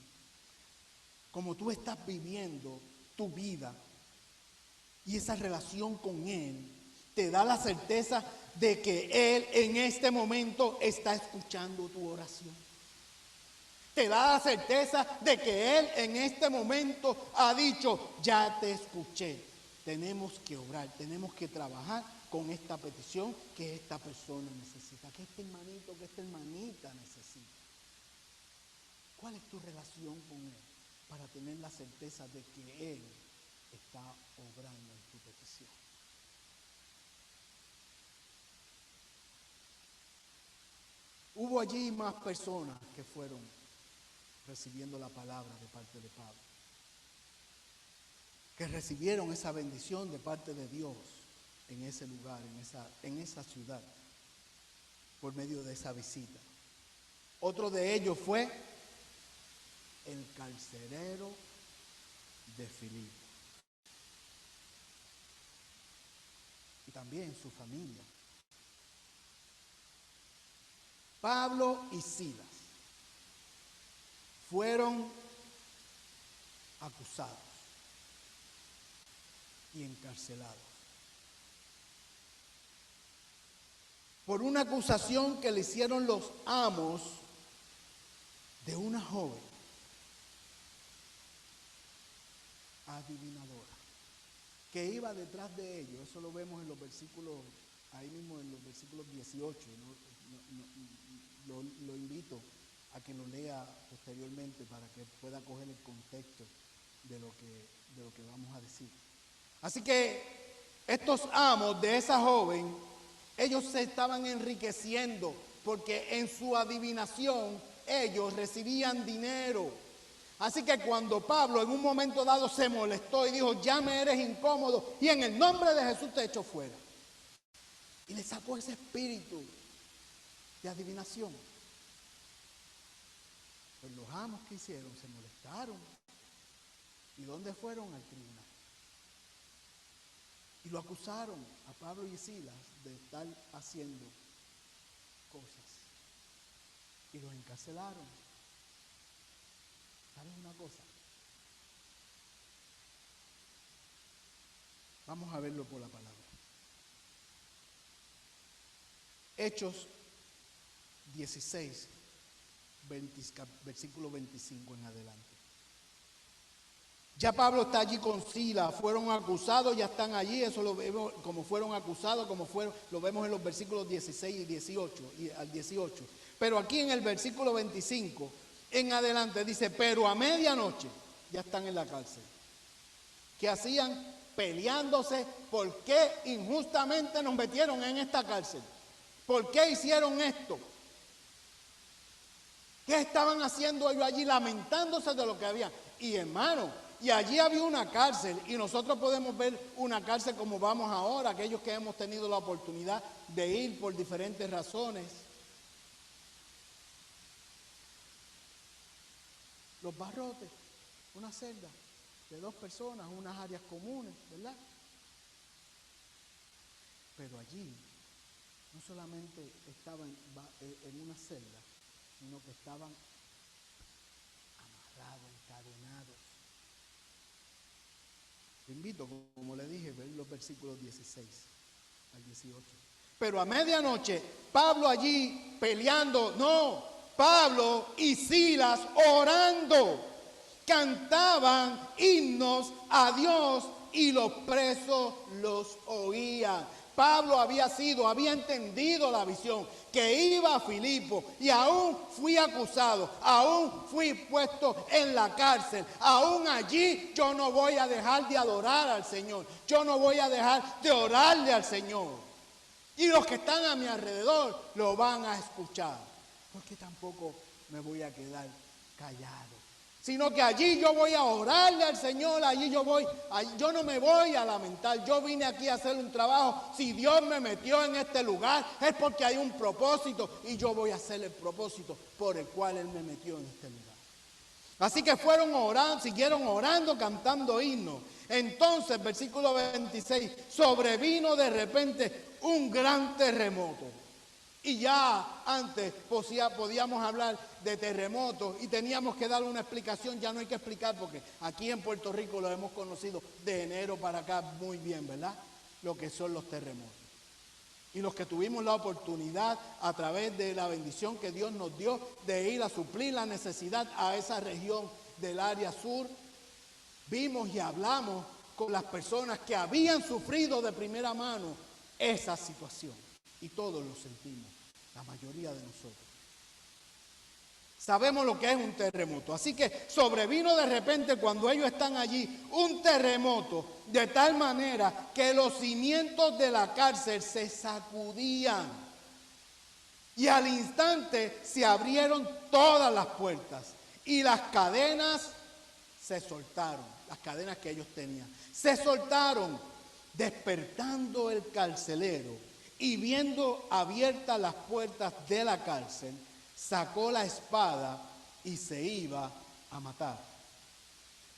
como tú estás viviendo tu vida, y esa relación con Él te da la certeza de que Él en este momento está escuchando tu oración. Te da la certeza de que Él en este momento ha dicho, ya te escuché. Tenemos que obrar, tenemos que trabajar con esta petición que esta persona necesita, que este hermanito, que esta hermanita necesita. ¿Cuál es tu relación con Él para tener la certeza de que Él está obrando en tu petición? Hubo allí más personas que fueron recibiendo la palabra de parte de Pablo, que recibieron esa bendición de parte de Dios en ese lugar, en esa ciudad, por medio de esa visita. Otro de ellos fue el carcelero de Filipo, y también su familia. Pablo y Silas fueron acusados y encarcelados por una acusación que le hicieron los amos de una joven adivinadora que iba detrás de ellos. Eso lo vemos en los versículos, ahí mismo en los versículos 18. Lo invito a que lo lea posteriormente para que pueda coger el contexto de lo que vamos a decir. Así que estos amos de esa joven, ellos se estaban enriqueciendo porque en su adivinación ellos recibían dinero. Así que cuando Pablo en un momento dado se molestó y dijo, ya me eres incómodo y en el nombre de Jesús te echo fuera, y le sacó ese espíritu de adivinación, pues los amos que hicieron se molestaron. ¿Y dónde fueron? Al tribunal. Y lo acusaron a Pablo y Silas de estar haciendo cosas. Y los encarcelaron. ¿Sabes una cosa? Vamos a verlo por la palabra. Hechos 16, versículo 25 en adelante. Ya Pablo está allí con Silas, fueron acusados, ya están allí, eso lo vemos como fueron acusados, lo vemos en los versículos 16 y 18, y al 18. Pero aquí en el versículo 25 en adelante dice, pero a medianoche ya están en la cárcel. ¿Qué hacían? Peleándose. ¿Por qué injustamente nos metieron en esta cárcel? ¿Por qué hicieron esto? ¿Qué estaban haciendo ellos allí? Lamentándose de lo que había. Y hermano, y allí había una cárcel, y nosotros podemos ver una cárcel como vamos ahora, aquellos que hemos tenido la oportunidad de ir por diferentes razones. Los barrotes, una celda de 2 personas, unas áreas comunes, ¿verdad? Pero allí no solamente estaban en una celda, sino que estaban amarrados, encadenados. Te invito, como le dije, a ver los versículos 16 al 18. Pero a medianoche, Pablo allí peleando, Pablo y Silas orando, cantaban himnos a Dios y los presos los oían. Pablo había entendido la visión, que iba a Filipo y aún fui acusado, aún fui puesto en la cárcel, aún allí yo no voy a dejar de adorar al Señor, yo no voy a dejar de orarle al Señor. Y los que están a mi alrededor lo van a escuchar, porque tampoco me voy a quedar callado. Sino que allí yo voy a orarle al Señor, yo no me voy a lamentar. Yo vine aquí a hacer un trabajo. Si Dios me metió en este lugar es porque hay un propósito y yo voy a hacer el propósito por el cual Él me metió en este lugar. Así que fueron orando, siguieron orando, cantando himnos. Entonces, versículo 26, sobrevino de repente un gran terremoto. Y ya antes podíamos hablar de terremotos y teníamos que darle una explicación. Ya no hay que explicar porque aquí en Puerto Rico lo hemos conocido de enero para acá muy bien, ¿verdad? Lo que son los terremotos. Y los que tuvimos la oportunidad a través de la bendición que Dios nos dio de ir a suplir la necesidad a esa región del área sur, vimos y hablamos con las personas que habían sufrido de primera mano esa situación. Y todos lo sentimos, la mayoría de nosotros. Sabemos lo que es un terremoto. Así que sobrevino de repente cuando ellos están allí un terremoto de tal manera que los cimientos de la cárcel se sacudían. Y al instante se abrieron todas las puertas y las cadenas se soltaron. Las cadenas que ellos tenían se soltaron, despertando el carcelero. Y viendo abiertas las puertas de la cárcel, sacó la espada y se iba a matar,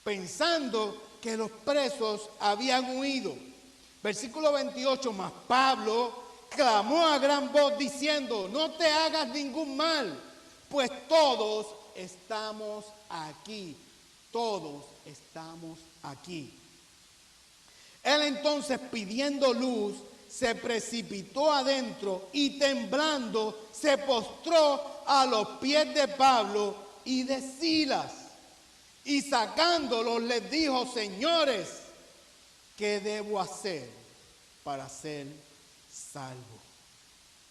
pensando que los presos habían huido. Versículo 28, mas Pablo clamó a gran voz diciendo, no te hagas ningún mal, pues todos estamos aquí, todos estamos aquí. Él entonces, pidiendo luz, se precipitó adentro y temblando se postró a los pies de Pablo y de Silas. Y sacándolos les dijo, señores, ¿qué debo hacer para ser salvo?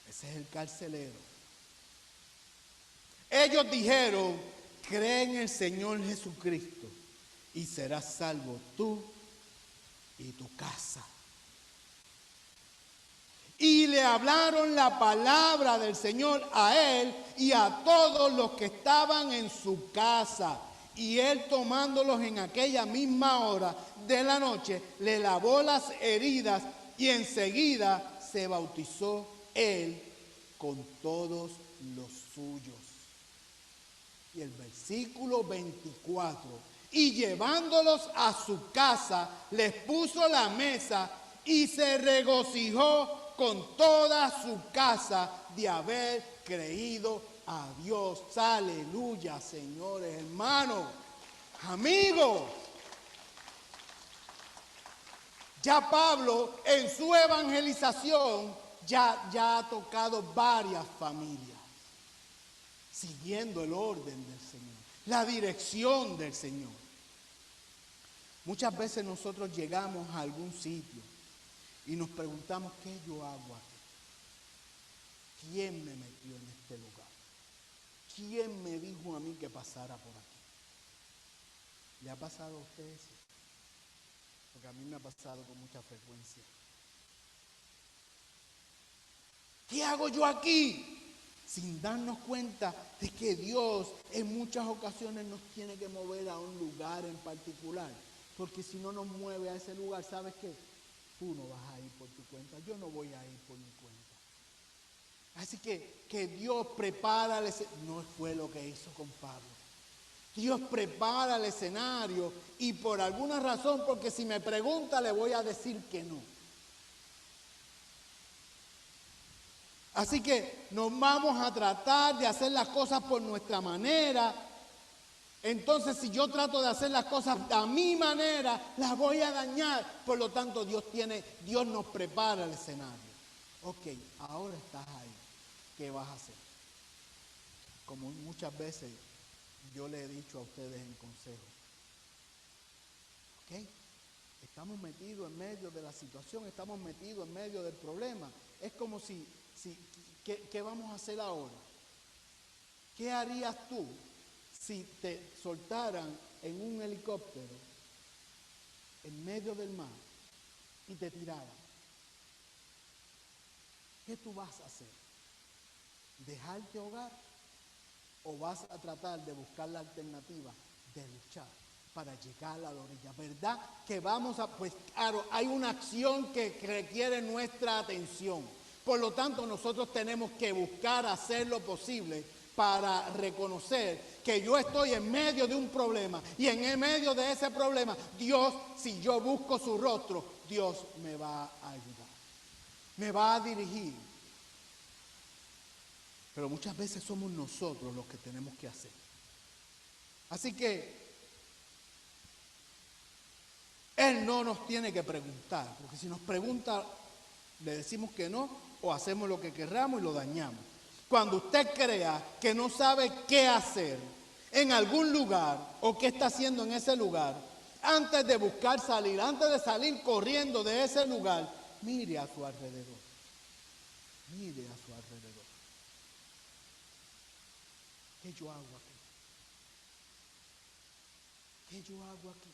Ese es el carcelero. Ellos dijeron, cree en el Señor Jesucristo y serás salvo tú y tu casa. Y le hablaron la palabra del Señor a él y a todos los que estaban en su casa. Y él, tomándolos en aquella misma hora de la noche, le lavó las heridas y enseguida se bautizó él con todos los suyos. Y el versículo 24, y llevándolos a su casa, les puso la mesa y se regocijó con toda su casa de haber creído a Dios. Aleluya, señores, hermanos, amigos. Ya Pablo en su evangelización ya ha tocado varias familias, siguiendo el orden del Señor, la dirección del Señor. Muchas veces nosotros llegamos a algún sitio y nos preguntamos, ¿qué yo hago aquí? ¿Quién me metió en este lugar? ¿Quién me dijo a mí que pasara por aquí? ¿Le ha pasado a usted eso? Porque a mí me ha pasado con mucha frecuencia. ¿Qué hago yo aquí? Sin darnos cuenta de que Dios en muchas ocasiones nos tiene que mover a un lugar en particular. Porque si no nos mueve a ese lugar, ¿sabes qué? Tú no vas a ir por tu cuenta, yo no voy a ir por mi cuenta. Así que Dios prepara el escenario. No fue lo que hizo con Pablo. Dios prepara el escenario y por alguna razón, porque si me pregunta le voy a decir que no. Así que nos vamos a tratar de hacer las cosas por nuestra manera. Entonces, si yo trato de hacer las cosas a mi manera, las voy a dañar. Por lo tanto, Dios nos prepara el escenario. Ok, ahora estás ahí. ¿Qué vas a hacer? Como muchas veces yo le he dicho a ustedes en consejo. ¿Ok? Estamos metidos en medio de la situación, estamos metidos en medio del problema. Es como ¿qué vamos a hacer ahora? ¿Qué harías tú si te soltaran en un helicóptero en medio del mar y te tiraran? ¿Qué tú vas a hacer? ¿Dejarte ahogar? ¿O vas a tratar de buscar la alternativa de luchar para llegar a la orilla? ¿Verdad? Que pues claro, hay una acción que requiere nuestra atención. Por lo tanto, nosotros tenemos que buscar hacer lo posible para reconocer que yo estoy en medio de un problema. Y en el medio de ese problema, Dios, si yo busco su rostro, Dios me va a ayudar. Me va a dirigir. Pero muchas veces somos nosotros los que tenemos que hacer. Así que Él no nos tiene que preguntar, porque si nos pregunta, le decimos que no, o hacemos lo que querramos y lo dañamos. Cuando usted crea que no sabe qué hacer en algún lugar o qué está haciendo en ese lugar, antes de buscar salir, antes de salir corriendo de ese lugar, mire a su alrededor. Mire a su alrededor. ¿Qué yo hago aquí? ¿Qué yo hago aquí?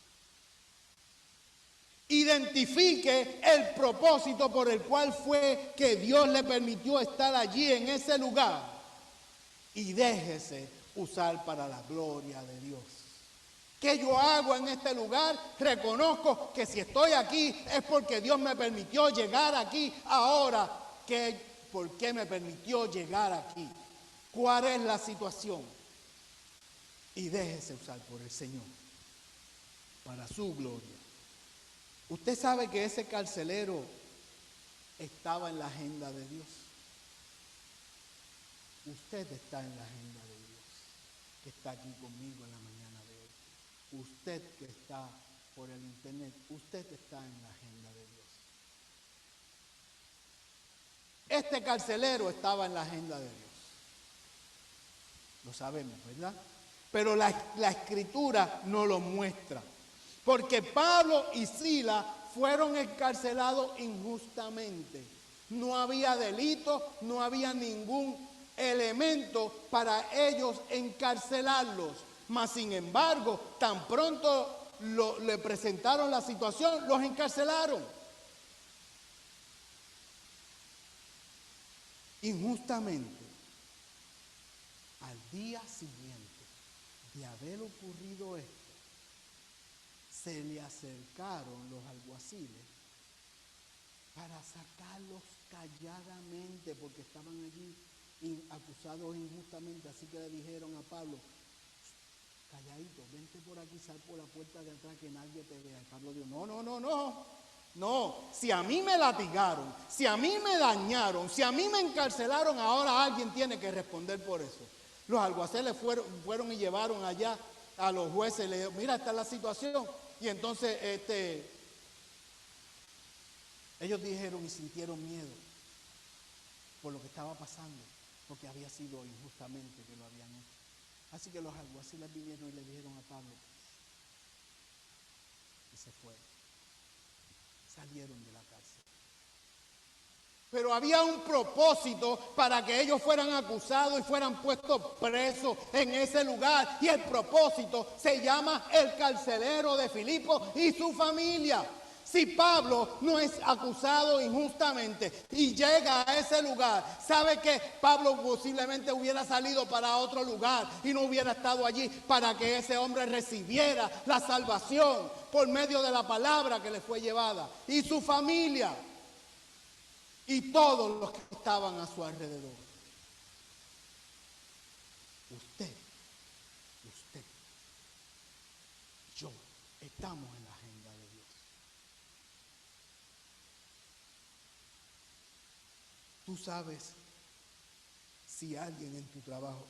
Identifique el propósito por el cual fue que Dios le permitió estar allí en ese lugar y déjese usar para la gloria de Dios. ¿Qué yo hago en este lugar? Reconozco que si estoy aquí es porque Dios me permitió llegar aquí. Ahora, ¿por qué me permitió llegar aquí? ¿Cuál es la situación? Y déjese usar por el Señor para su gloria. Usted sabe que ese carcelero estaba en la agenda de Dios. Usted está en la agenda de Dios, que está aquí conmigo en la mañana de hoy. Usted que está por el internet, usted está en la agenda de Dios. Este carcelero estaba en la agenda de Dios. Lo sabemos, ¿verdad? Pero la Escritura no lo muestra. Porque Pablo y Silas fueron encarcelados injustamente. No había delito, no había ningún elemento para ellos encarcelarlos. Mas sin embargo, tan pronto le presentaron la situación, los encarcelaron. Injustamente. Al día siguiente de haber ocurrido esto, se le acercaron los alguaciles para sacarlos calladamente porque estaban allí acusados injustamente. Así que le dijeron a Pablo: calladito, vente por aquí, sal por la puerta de atrás que nadie te vea. Y Pablo dijo: no, si a mí me latigaron, si a mí me dañaron, si a mí me encarcelaron, ahora alguien tiene que responder por eso. Los alguaciles fueron y llevaron allá a los jueces y le dijeron: mira, esta es la situación. Y entonces ellos dijeron y sintieron miedo por lo que estaba pasando, porque había sido injustamente que lo habían hecho. Así que los alguaciles vinieron y le dijeron a Pablo, y se fueron. Salieron de la cárcel. Pero había un propósito para que ellos fueran acusados y fueran puestos presos en ese lugar. Y el propósito se llama el carcelero de Filipo y su familia. Si Pablo no es acusado injustamente y llega a ese lugar, ¿sabe qué? Pablo posiblemente hubiera salido para otro lugar y no hubiera estado allí para que ese hombre recibiera la salvación por medio de la palabra que le fue llevada. Y su familia y todos los que estaban a su alrededor. Usted, yo, estamos en la agenda de Dios. Tú sabes si alguien en tu trabajo,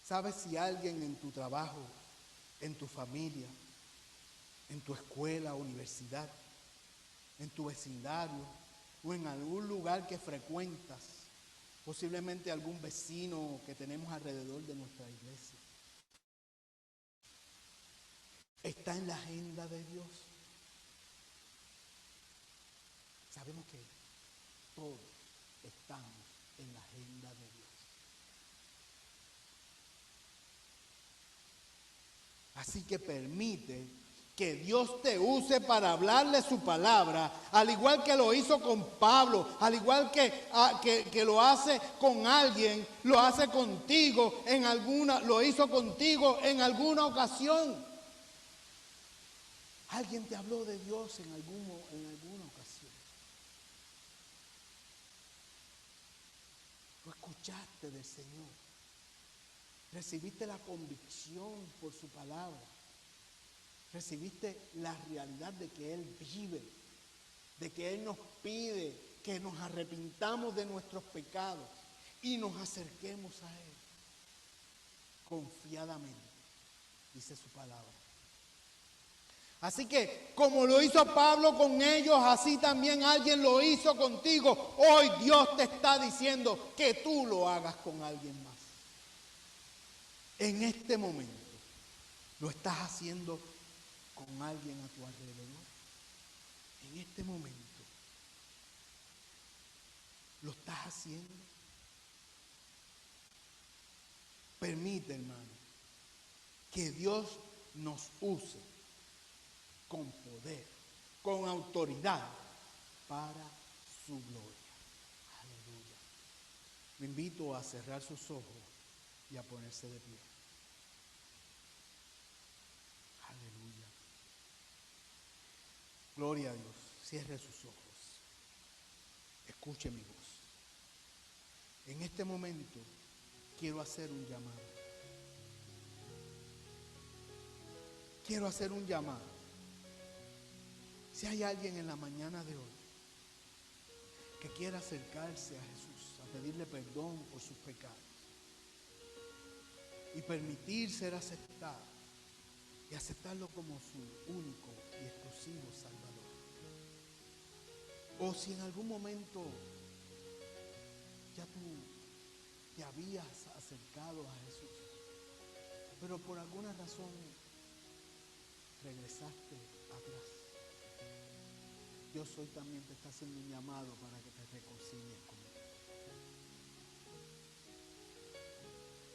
sabes si alguien en tu trabajo, en tu familia, en tu escuela, universidad, en tu vecindario o en algún lugar que frecuentas, posiblemente algún vecino que tenemos alrededor de nuestra iglesia. está en la agenda de Dios. Sabemos que todos estamos en la agenda de Dios. Así que permite que Dios te use para hablarle su palabra, al igual que lo hizo con Pablo, al igual que lo hace con alguien, lo hace contigo lo hizo contigo en alguna ocasión. Alguien te habló de Dios en alguna ocasión. Tú escuchaste del Señor. Recibiste la convicción por su palabra. Recibiste la realidad de que Él vive, de que Él nos pide que nos arrepintamos de nuestros pecados y nos acerquemos a Él confiadamente, dice su palabra. Así que como lo hizo Pablo con ellos, así también alguien lo hizo contigo. Hoy Dios te está diciendo que tú lo hagas con alguien más. En este momento, ¿lo estás haciendo con alguien a tu alrededor? En este momento, ¿lo estás haciendo? Permite, hermano, que Dios nos use con poder, con autoridad, para su gloria. Aleluya. Me invito a cerrar sus ojos y a ponerse de pie. Aleluya. Gloria a Dios. Cierre sus ojos. Escuche mi voz. En este momento quiero hacer un llamado. Quiero hacer un llamado. Si hay alguien en la mañana de hoy que quiera acercarse a Jesús, a pedirle perdón por sus pecados y permitir ser aceptado y aceptarlo como su único y exclusivo Salvador. O si en algún momento ya tú te habías acercado a Jesús, pero por alguna razón regresaste atrás. Dios hoy también te está haciendo un llamado para que te reconcilies con Él.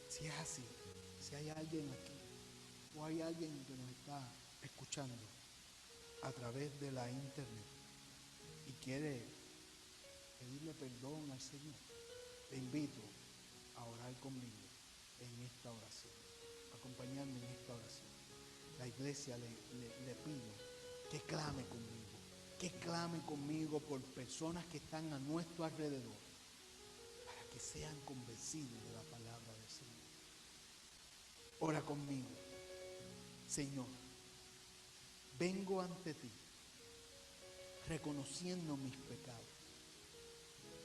Si es así, si hay alguien aquí o hay alguien que nos está escuchando a través de la internet y quiere pedirle perdón al Señor, te invito a orar conmigo en esta oración, acompañarme en esta oración. La iglesia le pido que clame conmigo por personas que están a nuestro alrededor, para que sean convencidos de la palabra del Señor. Ora conmigo. Señor, vengo ante ti reconociendo mis pecados.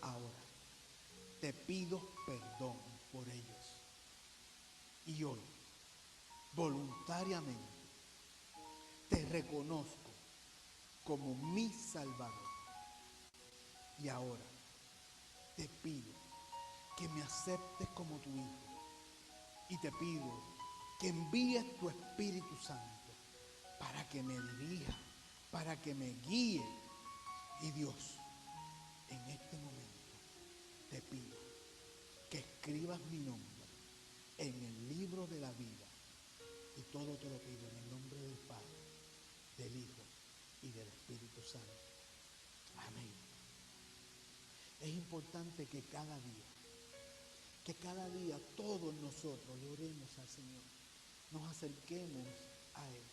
Ahora te pido perdón por ellos. Y hoy, voluntariamente, te reconozco como mi Salvador. Y ahora te pido que me aceptes como tu Hijo. Y te pido que envíes tu Espíritu Santo para que me dirija, para que me guíe. Y Dios, en este momento te pido que escribas mi nombre en el libro de la vida. Y todo te lo pido en el nombre del Padre, del Hijo y del Espíritu Santo. Amén. Es importante que cada día todos nosotros le oremos al Señor, nos acerquemos a Él.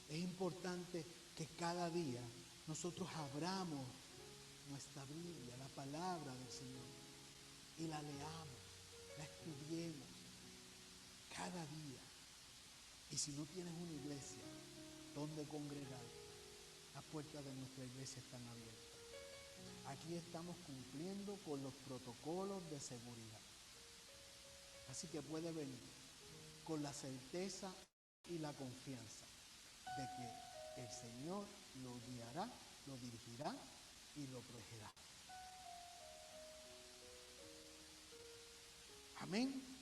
Es importante que cada día nosotros abramos nuestra Biblia, la palabra del Señor, y la leamos, la estudiemos cada día. Y si no tienes una iglesia donde congregar, las puertas de nuestra iglesia están abiertas. Aquí estamos cumpliendo con los protocolos de seguridad. Así que puede venir con la certeza y la confianza de que el Señor lo guiará, lo dirigirá y lo protegerá. Amén.